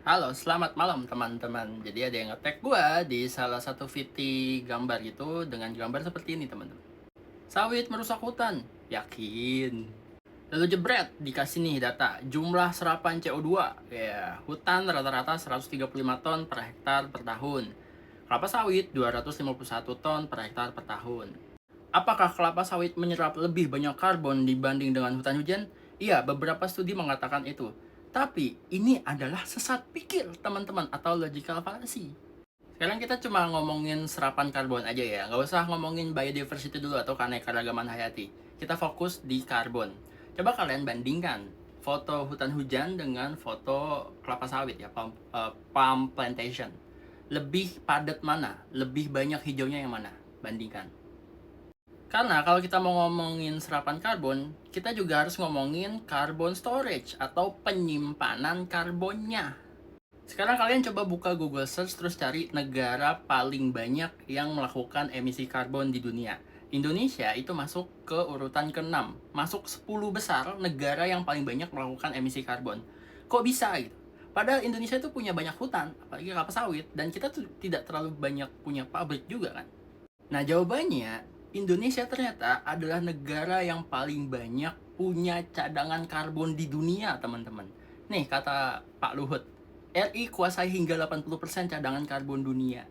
Halo, selamat malam teman-teman. Jadi ada yang nge-tag gua di salah satu VT gambar gitu dengan gambar seperti ini teman-teman. Sawit merusak hutan, yakin. Lalu jebret, dikasih nih data jumlah serapan CO2. Ya, hutan rata-rata 135 ton per hektar per tahun. Kelapa sawit 251 ton per hektar per tahun. Apakah kelapa sawit menyerap lebih banyak karbon dibanding dengan hutan hujan? Iya, beberapa studi mengatakan itu. Tapi ini adalah sesat pikir, teman-teman, atau logical fallacy. Sekarang kita cuma ngomongin serapan karbon aja ya, nggak usah ngomongin biodiversity dulu atau keanekaragaman hayati. Kita fokus di karbon. Coba kalian bandingkan foto hutan hujan dengan foto kelapa sawit ya, palm plantation. Lebih padat mana? Lebih banyak hijaunya yang mana? Bandingkan. Karena kalau kita mau ngomongin serapan karbon, kita juga harus ngomongin carbon storage atau penyimpanan karbonnya. Sekarang kalian coba buka Google Search terus cari negara paling banyak yang melakukan emisi karbon di dunia. Indonesia itu masuk ke urutan ke-6, masuk 10 besar negara yang paling banyak melakukan emisi karbon. Kok bisa gitu? Padahal Indonesia itu punya banyak hutan, apalagi kelapa sawit, dan kita tuh tidak terlalu banyak punya pabrik juga kan. Nah, jawabannya, Indonesia ternyata adalah negara yang paling banyak punya cadangan karbon di dunia, teman-teman. Nih, kata Pak Luhut, RI kuasai hingga 80% cadangan karbon dunia.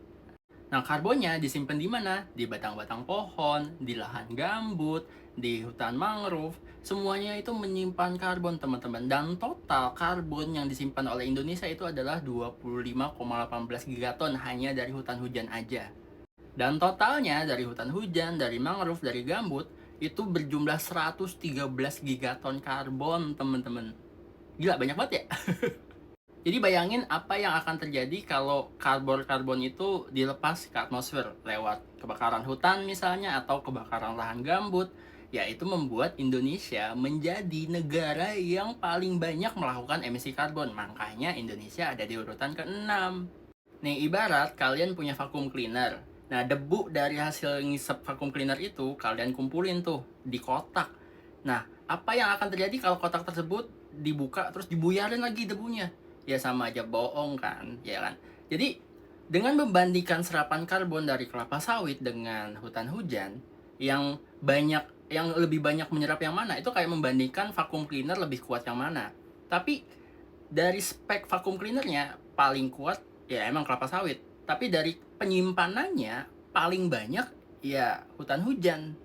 Nah, karbonnya disimpan di mana? Di batang-batang pohon, di lahan gambut, di hutan mangrove. Semuanya itu menyimpan karbon, teman-teman. Dan total karbon yang disimpan oleh Indonesia itu adalah 25,18 gigaton hanya dari hutan hujan aja. Dan totalnya dari hutan hujan, dari mangrove, dari gambut itu berjumlah 113 gigaton karbon, teman-teman. Gila, banyak banget ya. Jadi bayangin apa yang akan terjadi kalau karbon-karbon itu dilepas ke atmosfer lewat kebakaran hutan misalnya atau kebakaran lahan gambut. Ya, itu membuat Indonesia menjadi negara yang paling banyak melakukan emisi karbon. Makanya Indonesia ada di urutan ke-6. Nih, ibarat kalian punya vacuum cleaner. Nah, debu dari hasil ngisep vacuum cleaner itu kalian kumpulin tuh di kotak. Nah, apa yang akan terjadi kalau kotak tersebut dibuka terus dibuyarin lagi debunya? Ya sama aja bohong kan, ya kan? Jadi, dengan membandingkan serapan karbon dari kelapa sawit dengan hutan hujan, yang yang lebih banyak menyerap yang mana? Itu kayak membandingkan vacuum cleaner lebih kuat yang mana. Tapi dari spek vacuum cleanernya paling kuat ya emang kelapa sawit, tapi dari penyimpanannya paling banyak ya hutan hujan.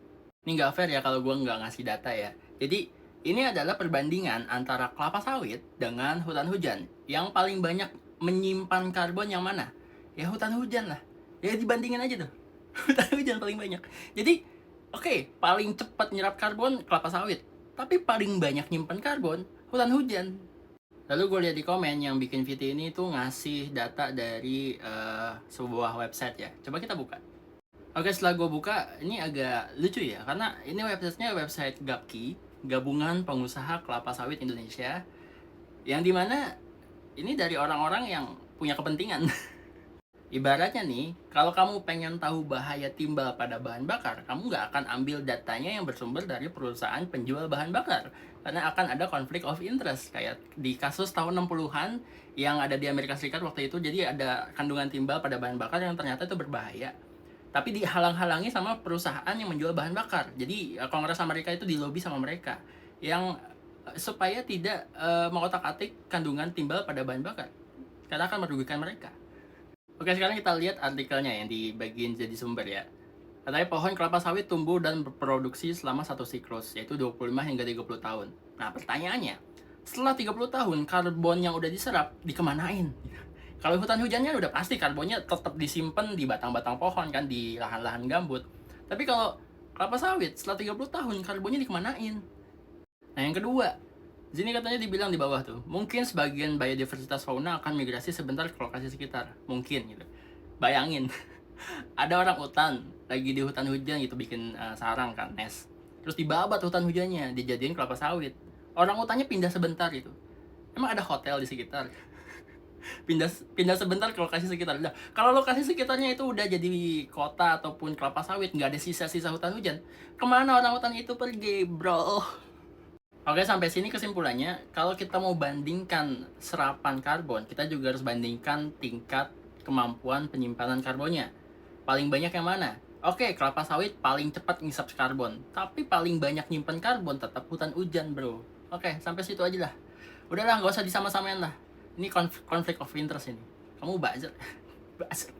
Ini nggak fair ya kalau gue nggak ngasih data ya. Jadi ini adalah perbandingan antara kelapa sawit dengan hutan hujan. Yang paling banyak menyimpan karbon yang mana? Ya hutan hujan lah. Ya dibandingin aja tuh. Hutan hujan paling banyak. Jadi oke, paling cepat nyerap karbon kelapa sawit. Tapi paling banyak nyimpan karbon hutan hujan. Lalu gue lihat di komen yang bikin VT ini tuh ngasih data dari sebuah website ya. Coba kita buka. Oke, setelah gue buka, ini agak lucu ya. Karena ini websitenya website GAPKI, Gabungan Pengusaha Kelapa Sawit Indonesia. Yang dimana ini dari orang-orang yang punya kepentingan. Ibaratnya nih, kalau kamu pengen tahu bahaya timbal pada bahan bakar, kamu nggak akan ambil datanya yang bersumber dari perusahaan penjual bahan bakar. Karena akan ada konflik of interest. Kayak di kasus tahun 60-an yang ada di Amerika Serikat waktu itu, jadi ada kandungan timbal pada bahan bakar yang ternyata itu berbahaya. Tapi dihalang-halangi sama perusahaan yang menjual bahan bakar. Jadi Kongres Amerika itu dilobi sama mereka. Yang supaya tidak mengotak-atik kandungan timbal pada bahan bakar. Karena akan merugikan mereka. Oke, sekarang kita lihat artikelnya yang di bagian jadi sumber ya. Katanya pohon kelapa sawit tumbuh dan berproduksi selama satu siklus, yaitu 25 hingga 30 tahun. Nah, pertanyaannya, setelah 30 tahun, karbon yang udah diserap dikemanain? Kalau hutan hujannya udah pasti karbonnya tetap disimpan di batang-batang pohon kan, di lahan-lahan gambut. Tapi kalau kelapa sawit, setelah 30 tahun, karbonnya dikemanain? Nah, yang kedua, di sini katanya dibilang di bawah tuh, mungkin sebagian biodiversitas fauna akan migrasi sebentar ke lokasi sekitar. Mungkin gitu. Bayangin, ada orang hutan, lagi di hutan hujan gitu, bikin sarang kan, nest. Terus dibabat hutan hujannya, dijadiin kelapa sawit. Orang hutannya pindah sebentar gitu. Emang ada hotel di sekitar? pindah pindah sebentar ke lokasi sekitar. Nah, kalau lokasi sekitarnya itu udah jadi kota ataupun kelapa sawit, nggak ada sisa-sisa hutan hujan, kemana orang hutan itu pergi, bro? Oke, sampai sini kesimpulannya, kalau kita mau bandingkan serapan karbon, kita juga harus bandingkan tingkat kemampuan penyimpanan karbonnya. Paling banyak yang mana? Oke, kelapa sawit paling cepat ngisap karbon, tapi paling banyak nyimpen karbon tetap hutan hujan, bro. Oke, sampai situ aja lah. Udahlah, nggak usah disama-samain lah. Ini konflik of interest ini. Kamu buzzer. Buzzer.